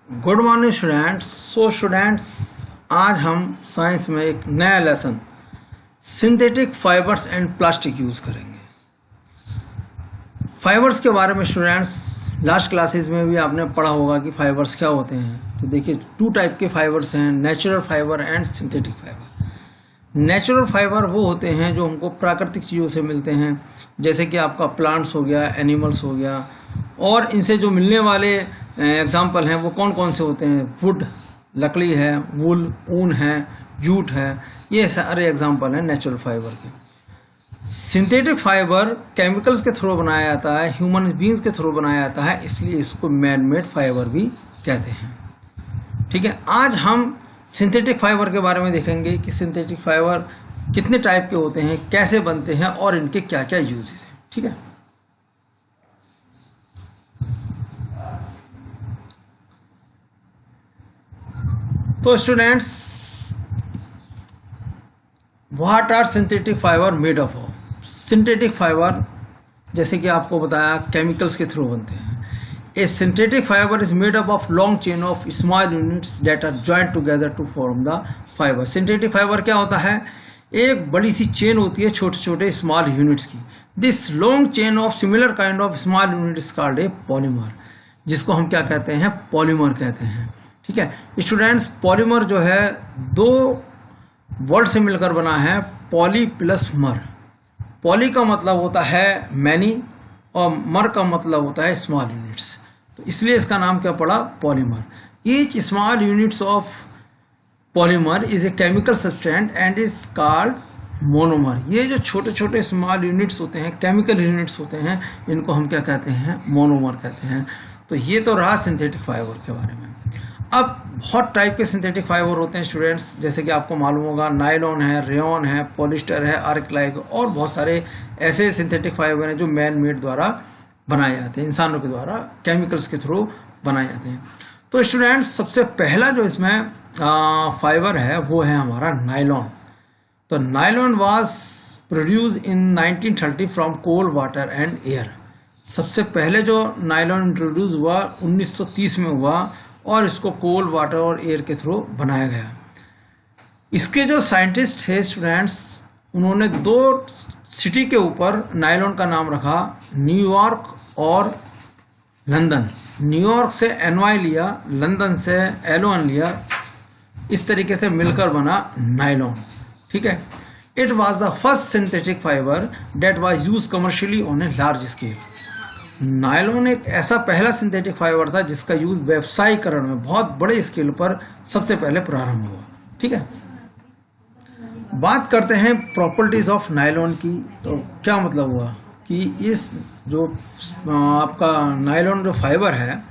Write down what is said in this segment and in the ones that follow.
Good morning students. Students, आज हम science में एक नया lesson synthetic fibres and plastic use करेंगे। फाइबर्स के बारे में स्टूडेंट्स लास्ट क्लासेस में भी आपने पढ़ा होगा कि फाइबर्स क्या होते हैं। तो देखिए, टू टाइप के फाइबर्स हैं, natural fibre and synthetic fibre. Natural fibre वो होते हैं जो हमको प्राकृतिक चीज़ों से मिलते हैं, जैसे कि आपका प्लांट्स हो गया, एनिमल्स हो गया, और इनसे जो मिलने वाले एग्जाम्पल हैं वो कौन कौन से होते हैं। वुड, लकड़ी है, वूल, ऊन है, जूट है, ये सारे एग्जाम्पल हैं नेचुरल फाइबर के। सिंथेटिक फाइबर केमिकल्स के थ्रू बनाया जाता है, ह्यूमन बींग्स के थ्रू बनाया जाता है, इसलिए इसको मैन मेड फाइबर भी कहते हैं। ठीक है, आज हम सिंथेटिक फाइबर के बारे में देखेंगे कि सिंथेटिक फाइबर कितने टाइप के होते हैं, कैसे बनते हैं और इनके क्या क्या यूजेस हैं। ठीक है, तो students, what are synthetic fibre made of? Synthetic fibre जैसे कि आपको बताया केमिकल्स के थ्रू बनते हैं। A synthetic fibre is made up of long chain of small units that are joint together to form the fibre. Synthetic fibre क्या होता है? एक बड़ी सी चेन होती है छोटे छोटे स्मॉल यूनिट्स की। This long chain of similar kind of small unit is called a polymer, जिसको हम क्या कहते हैं? पॉलीमर कहते हैं। ठीक है स्टूडेंट्स, पॉलीमर जो है दो वर्ड से मिलकर बना है, पॉली प्लस मर। पॉली का मतलब होता है मैनी और मर का मतलब होता है स्मॉल यूनिट्स, तो इसलिए इसका नाम क्या पड़ा? Polymer. Each small units of polymer is a chemical substance and is called monomer. ये जो छोटे छोटे स्मॉल यूनिट्स होते हैं, केमिकल यूनिट्स होते हैं, इनको हम क्या कहते हैं? मोनोमर कहते हैं। तो ये तो रहा सिंथेटिक फाइबर के बारे में। अब बहुत टाइप के सिंथेटिक फाइबर होते हैं स्टूडेंट्स, जैसे कि आपको मालूम होगा नायलॉन है, रेयॉन है, पॉलिस्टर है, आर्कलाइक और बहुत सारे ऐसे सिंथेटिक फाइबर हैं जो मैन मेड द्वारा बनाए जाते हैं, इंसानों के द्वारा केमिकल्स के थ्रू बनाए जाते हैं। तो स्टूडेंट्स, सबसे पहला जो इसमें फाइबर है वो है हमारा नायलॉन। तो nylon was produce in 1930 from coal, water and air. सबसे पहले जो नायलॉन इंट्रोड्यूस हुआ 1930 में हुआ और इसको कोल, वाटर और एयर के थ्रू बनाया गया। इसके जो साइंटिस्ट थे स्टूडेंट्स, उन्होंने दो सिटी के ऊपर नायलॉन का नाम रखा, न्यूयॉर्क और लंदन। न्यूयॉर्क से NY लिया, लंदन से LON लिया, इस तरीके से मिलकर बना नायलॉन। ठीक है, it was the first synthetic fibre that was use commercially on a large scale. Nylon एक ऐसा पहला सिंथेटिक फाइबर था जिसका यूज व्यवसायीकरण में बहुत बड़े स्केल पर सबसे पहले प्रारंभ हुआ। ठीक है, बात करते हैं प्रॉपर्टीज ऑफ नायलॉन की। तो क्या मतलब हुआ कि इस जो आपका नायलॉन जो फाइबर है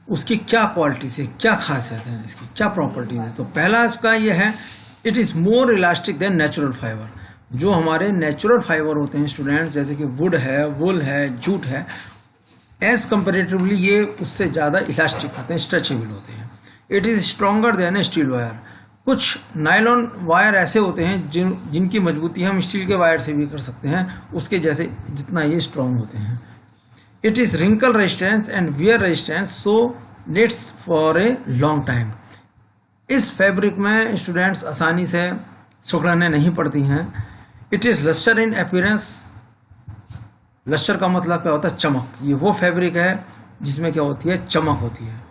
उसकी क्या क्वालिटीज है, क्या खासियत है, इसकी क्या प्रॉपर्टीज है। तो पहला इसका ये है, it is more elastic than natural fibre. जो हमारे नेचुरल फाइबर होते हैं स्टूडेंट्स, जैसे कि वुड है, वुल है, जूट है, एज कंपेरेटिवली ये उससे ज़्यादा इलास्टिक होते हैं, स्ट्रेचेबल होते हैं। It is stronger than A steel wire. कुछ नायलॉन वायर ऐसे होते हैं जिनकी मजबूती हम स्टील के वायर से भी कर सकते हैं, उसके जैसे जितना ये स्ट्रॉन्ग होते हैं। It is wrinkle resistance and wear resistance, so lets for a long time. इस फैब्रिक में स्टूडेंट्स आसानी से सुखड़ने नहीं पड़ती हैं। It is lustre in appearance. Lustre का मतलब क्या होता है? चमक। ये वो फैब्रिक है जिसमें क्या होती है? चमक होती है।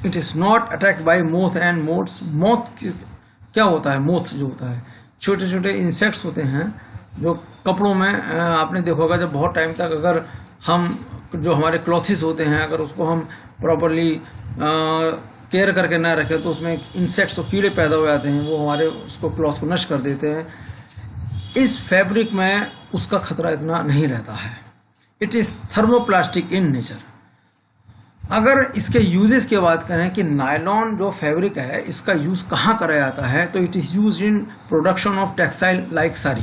It is not attacked by moth and moths. Moth क्या होता है? मोथ जो होता है छोटे छोटे इंसेक्ट्स होते हैं जो कपड़ों में आपने देखा होगा, जब बहुत टाइम तक अगर हम जो हमारे क्लॉथ्स होते हैं अगर उसको हम प्रॉपरली केयर करके ना रखें तो उसमें इंसेक्ट्स और कीड़े पैदा हो जाते हैं, वो हमारे उसको क्लॉथ को नष्ट कर देते हैं। इस फैब्रिक में उसका खतरा इतना नहीं रहता है। It is thermoplastic in nature. अगर इसके यूजेस की बात करें कि नायलॉन जो फैब्रिक है इसका यूज़ कहाँ करा जाता है, तो it is use in production of textile like sari.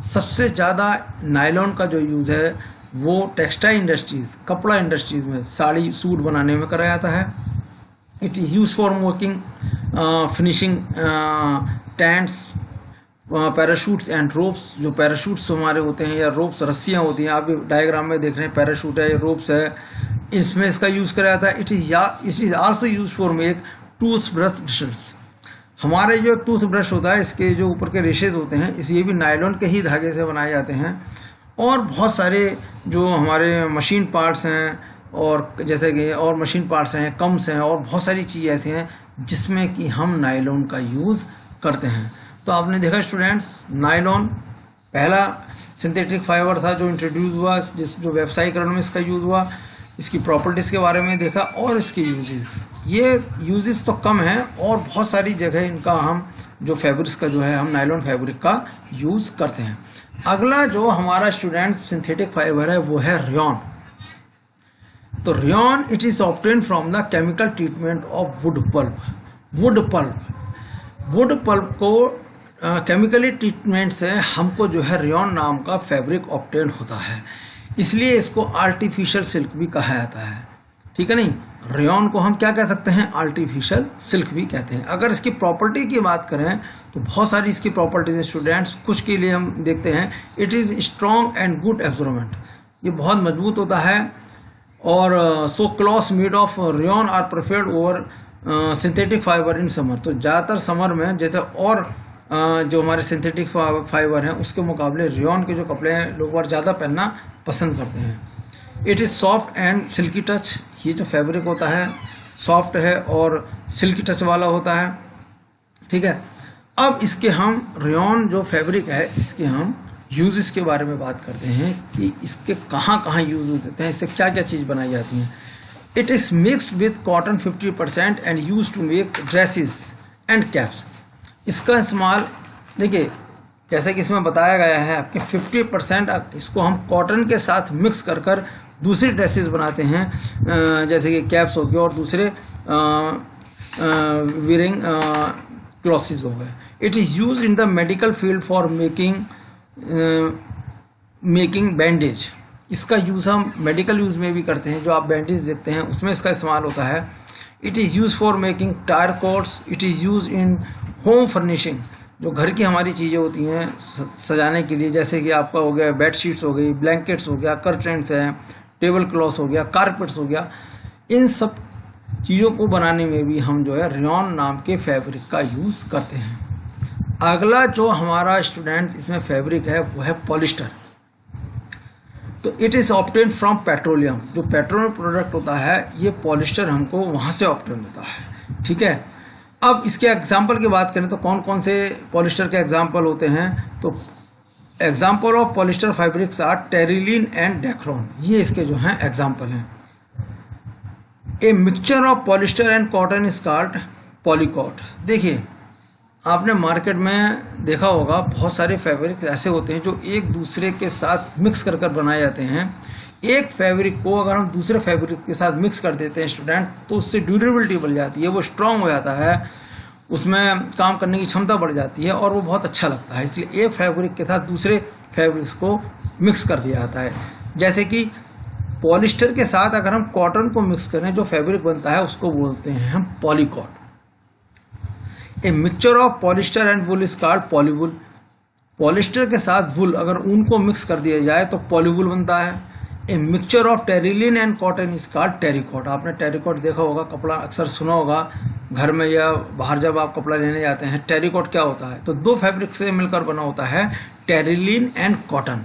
सबसे ज़्यादा नायलॉन का जो यूज़ है वो टेक्सटाइल इंडस्ट्रीज़, कपड़ा इंडस्ट्रीज़ में साड़ी, सूट बनाने में करा जाता है। It is use for working, finishing tents, parachutes and ropes. जो पैराशूट्स हमारे होते हैं या रोप्स, रस्सियाँ होती हैं, आप डायग्राम में देख रहे हैं, पैराशूट है, रोप्स है, इसमें इसका यूज़ करा जाता है। It is also use for make tooth brush brushes. हमारे जो टूथ ब्रश होता है इसके जो ऊपर के रेशेज होते हैं ये भी नायलॉन के ही धागे से बनाए जाते हैं। और बहुत सारे जो हमारे मशीन पार्ट्स हैं और जैसे कि और मशीन पार्ट्स हैं, कम्स हैं और बहुत सारी चीज़ें ऐसी हैं जिसमें कि हम नायलॉन का यूज़ करते हैं। तो आपने देखा स्टूडेंट्स, नायलॉन पहला सिंथेटिक फाइबर था जो इंट्रोड्यूस हुआ, जो व्यवसायीकरण में इसका यूज़ हुआ। इसकी प्रॉपर्टीज़ के बारे में देखा और इसके यूजेस, ये यूजेस तो कम हैं और बहुत सारी जगह इनका हम जो फैब्रिक्स का जो है हम नायलॉन फैब्रिक का यूज़ करते हैं। अगला जो हमारा स्टूडेंट सिंथेटिक फाइबर है वो है रेयॉन। तो rayon it is obtain from the chemical treatment of wood pulp. Wood pulp को केमिकली ट्रीटमेंट से हमको जो है रेयॉन नाम का फैब्रिक ऑब्टेन होता है, इसलिए इसको आर्टिफिशियल सिल्क भी कहा जाता है। ठीक है नहीं, रेयॉन को हम क्या कह सकते हैं, आर्टिफिशियल सिल्क भी कहते हैं। अगर इसकी प्रॉपर्टी की बात करें तो बहुत सारी इसकी प्रॉपर्टीज हैं स्टूडेंट्स, कुछ के लिए हम देखते हैं। It is strong and good absorbent, ये बहुत मजबूत होता है। और so clothes made of rayon are preferred over synthetic fibre in summer. तो ज़्यादातर समर में जैसे और जो हमारे सिंथेटिक फाइबर हैं उसके मुकाबले रेयॉन के जो कपड़े हैं लोग और ज़्यादा पहनना पसंद करते हैं। It is soft and silkie touch, ये जो फैब्रिक होता है सॉफ्ट है और सिल्की टच वाला होता है। ठीक है, अब इसके हम रेयॉन जो फैब्रिक है इसके हम यूजेस के बारे में बात करते हैं कि इसके कहाँ कहाँ यूज होते हैं, इससे क्या क्या चीज़ बनाई जाती हैं। It is mixed with cotton 50% and use to make dresses and caps. इसका इस्तेमाल देखिए जैसे कि इसमें बताया गया है आपके 50% इसको हम कॉटन के साथ मिक्स कर कर दूसरी ड्रेसेस बनाते हैं, जैसे कि कैप्स हो गए और दूसरे वियरिंग क्लॉथ्स हो गए। It is use in the medical field for making bandage. इसका यूज़ हम मेडिकल यूज़ में भी करते हैं, जो आप बैंडेज देखते हैं उसमें इसका इस्तेमाल होता है। It is use for making tyre quotes. It is use in home furnishing, जो घर की हमारी चीज़ें होती हैं सजाने के लिए, जैसे कि आपका हो गया बेड शीट्स हो गई, ब्लैंकेट्स हो गया, कर्टेंस हैं, टेबल क्लॉथ्स हो गया, कारपेट्स हो गया। इन सब चीज़ों को बनाने में भी हम जो है रेयॉन नाम के फैब्रिक का यूज़ करते हैं। अगला जो हमारा स्टूडेंट इसमें फैब्रिक है वो है पॉलिस्टर। तो it is obtain from petroleum, जो पेट्रोलियम प्रोडक्ट होता है ये पॉलिस्टर हमको वहाँ से ऑब्टेन होता है। ठीक है, अब इसके एग्जाम्पल की बात करें तो कौन कौन से पॉलिस्टर के एग्जाम्पल होते हैं, तो example of polyester fabrics are terylene and dacron, ये इसके जो हैं एग्जाम्पल हैं। A mixture of polyester and cotton is called polycot. देखिए आपने मार्केट में देखा होगा बहुत सारे फैब्रिक ऐसे होते हैं जो एक दूसरे के साथ मिक्स कर कर बनाए जाते हैं। एक फैब्रिक को अगर हम दूसरे फैब्रिक के साथ मिक्स कर देते हैं स्टूडेंट तो उससे ड्यूरेबिलिटी बढ़ जाती है, वो स्ट्रांग हो जाता है, उसमें काम करने की क्षमता बढ़ जाती है और वो बहुत अच्छा लगता है। इसलिए एक फैब्रिक के साथ दूसरे फैब्रिक्स को मिक्स कर दिया जाता है। जैसे कि पॉलिस्टर के साथ अगर हम कॉटन को मिक्स करें जो फैब्रिक बनता है उसको बोलते हैं हम polycot. A mixture of polyester and wool is called polywool. Polyester के साथ वुल अगर ऊन को मिक्स कर दिया जाए तो पॉलीवुल बनता है। ए mixture of terylene and cotton is called terricot. आपने टेरिकॉट देखा होगा, कपड़ा अक्सर सुना होगा घर में या बाहर जब आप कपड़ा लेने जाते हैं। टेरिकॉट क्या होता है, तो दो फैब्रिक से मिलकर बना होता है टेरिलीन एंड कॉटन।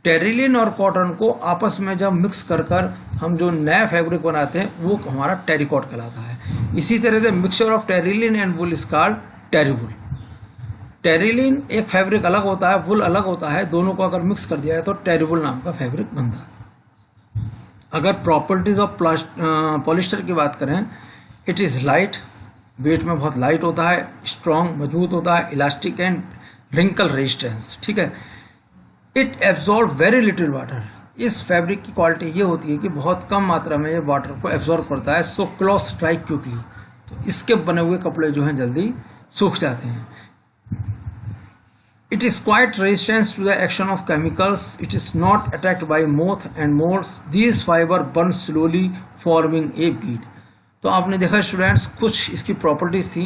टेरिलीन और कॉटन को आपस में जब मिक्स कर कर हम जो नया फैब्रिक बनाते हैं वो हमारा टेरिकॉट कहलाता है। इसी तरह से mixture of terylene and wool is called terrywool. Terylene एक फैब्रिक अलग होता है, वुल अलग होता है, दोनों को अगर मिक्स कर दिया जाए तो टेरिवुल नाम का फैब्रिक बनता है। अगर प्रॉपर्टीज ऑफ पॉलिस्टर की बात करें, इट इज़ लाइट, वेट में बहुत लाइट होता है, स्ट्रॉन्ग मजबूत होता है, इलास्टिक एंड रिंकल रेजिस्टेंस। ठीक है, it absorb very little water. इस फैब्रिक की क्वालिटी ये होती है कि बहुत कम मात्रा में ये वाटर को एब्जॉर्ब करता है। सो क्लॉथ्स ड्राई क्विकली, तो इसके बने हुए कपड़े जो हैं जल्दी सूख जाते हैं। It is quite resistant to the action of chemicals. It is not attacked by moth and moths. These fiber burn slowly, forming a bead. तो आपने देखा स्टूडेंट्स कुछ इसकी प्रॉपर्टीज थी।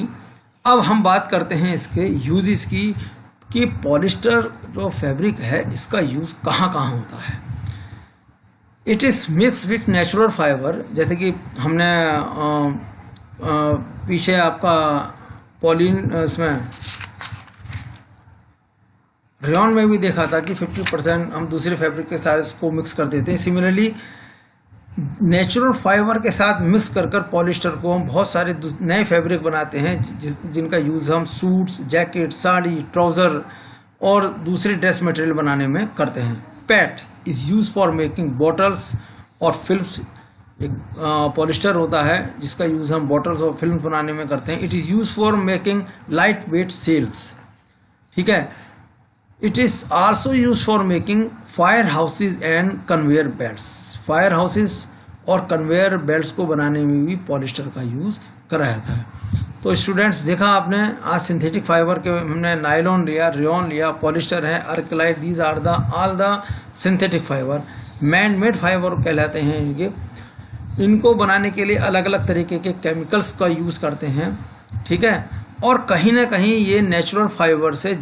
अब हम बात करते हैं इसके यूजेस की कि पॉलिस्टर जो फैब्रिक है इसका यूज कहाँ कहाँ होता है। It is mix with natural fibre, जैसे कि हमने पीछे आपका पॉलीन इसमें रेयॉन में भी देखा था कि 50% हम दूसरे फैब्रिक के साथ इसको मिक्स कर देते हैं। सिमिलरली नेचुरल फाइबर के साथ मिक्स कर पॉलिस्टर को हम बहुत सारे नए फैब्रिक बनाते हैं जिनका यूज़ हम सूट्स, जैकेट, साड़ी, ट्राउज़र और दूसरे ड्रेस मटेरियल बनाने में करते हैं। PAT is use for making bottles और फिल्म्स। एक पॉलिस्टर होता है जिसका यूज़ हम बॉटल्स और फिल्म बनाने में करते हैं। It is use for making lightweight sails, ठीक है। It is also use for making fire hoses and conveyor belts. Fire hoses और कन्वेयर बेल्ट्स को बनाने में भी पॉलिस्टर का यूज़ करा जाता है। तो स्टूडेंट्स, देखा आपने आज सिंथेटिक फाइबर के हमने नायलॉन लिया, रेयॉन लिया, पॉलिस्टर है, अर्कलाइट, these are the all the synthetic fibre. Man made fibre कहलाते हैं ये। इनको बनाने के लिए अलग अलग तरीके के केमिकल्स का यूज़ करते हैं, ठीक है। और कहीं ना कहीं ये नेचुरल फाइबर से